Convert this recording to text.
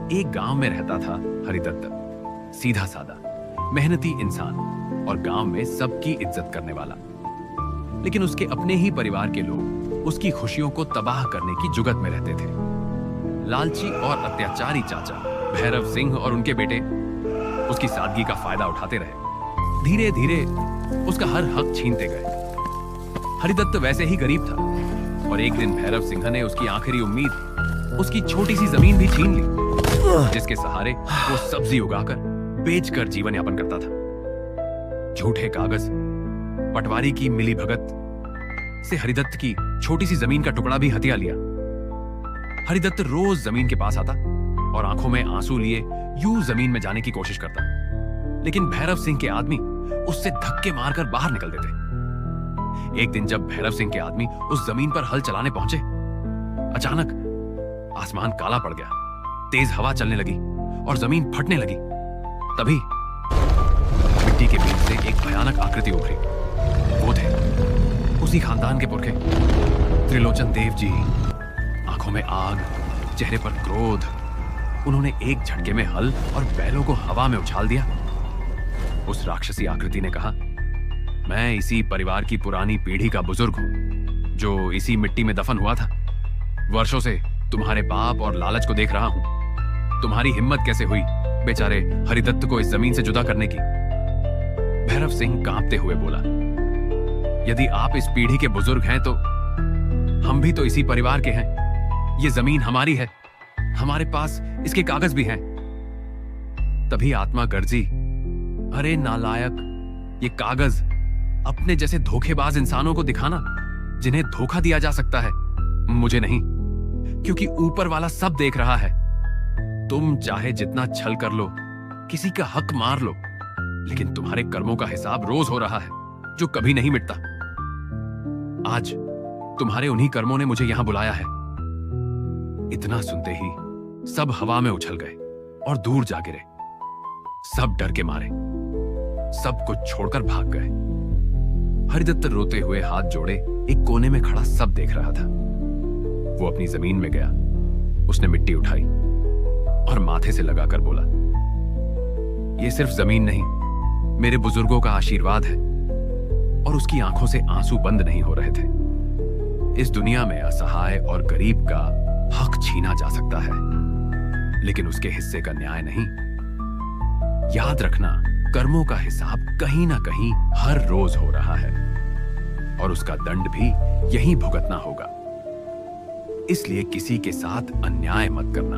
एक गांव में रहता था हरिदत्त, सीधा सादा मेहनती इंसान और गांव में सबकी इज्जत करने वाला। लेकिन उसके अपने ही परिवार के लोग उसकी खुशियों को तबाह करने की जुगत में रहते थे। लालची और अत्याचारी चाचा भैरव सिंह और उनके बेटे उसकी सादगी का फायदा उठाते रहे। धीरे धीरे उसका हर हक छीनते गए। हरिदत्त वैसे ही गरीब था और एक दिन भैरव सिंह ने उसकी आखिरी उम्मीद, उसकी छोटी सी जमीन भी छीन ली, जिसके सहारे वो सब्जी उगाकर बेचकर जीवन यापन करता था। झूठे कागज, पटवारी की मिलीभगत से हरिदत्त की छोटी सी जमीन का टुकड़ा भी हथिया लिया। हरिदत्त रोज जमीन के पास आता और आंखों में आंसू लिए यूं जमीन में जाने की कोशिश करता, लेकिन भैरव सिंह के आदमी उससे धक्के मारकर बाहर निकल देते। एक दिन जब भैरव सिंह के आदमी उस जमीन पर हल चलाने पहुंचे, अचानक आसमान काला पड़ गया, तेज हवा चलने लगी और जमीन फटने लगी। तभी मिट्टी के बीच से एक भयानक आकृति उभरी। वो थे उसी खानदान के पुरखे, त्रिलोचन देव जी। आंखों में आग, चेहरे पर क्रोध। उन्होंने एक झटके में हल और बैलों को हवा में उछाल दिया। उस राक्षसी आकृति ने कहा, मैं इसी परिवार की पुरानी पीढ़ी का बुजुर्ग हूं, जो इसी मिट्टी में दफन हुआ था। वर्षों से तुम्हारे पाप और लालच को देख रहा हूं। तुम्हारी हिम्मत कैसे हुई बेचारे हरिदत्त को इस जमीन से जुदा करने की? भैरव सिंह कांपते हुए बोला, यदि आप इस पीढ़ी के बुजुर्ग हैं तो हम भी तो इसी परिवार के हैं। ये जमीन हमारी है, हमारे पास इसके कागज भी हैं। तभी आत्मा गर्जी, अरे नालायक, ये कागज अपने जैसे धोखेबाज इंसानों को दिखाना जिन्हें धोखा दिया जा सकता है, मुझे नहीं, क्योंकि ऊपर वाला सब देख रहा है। तुम चाहे जितना छल कर लो, किसी का हक मार लो, लेकिन तुम्हारे कर्मों का हिसाब रोज हो रहा है, जो कभी नहीं मिटता। आज तुम्हारे उन्हीं कर्मों ने मुझे यहां बुलाया है। इतना सुनते ही सब हवा में उछल गए और दूर जा गिरे। सब डर के मारे सब कुछ छोड़कर भाग गए। हरिदत्त रोते हुए हाथ जोड़े एक कोने में खड़ा सब देख रहा था। वो अपनी जमीन में गया, उसने मिट्टी उठाई और माथे से लगाकर बोला, ये सिर्फ जमीन नहीं, मेरे बुजुर्गों का आशीर्वाद है। और उसकी आंखों से आंसू बंद नहीं हो रहे थे। इस दुनिया में असहाय और गरीब का हक छीना जा सकता है, लेकिन उसके हिस्से का न्याय नहीं। याद रखना, कर्मों का हिसाब कहीं ना कहीं हर रोज हो रहा है और उसका दंड भी यहीं भुगतना होगा। इसलिए किसी के साथ अन्याय मत करना।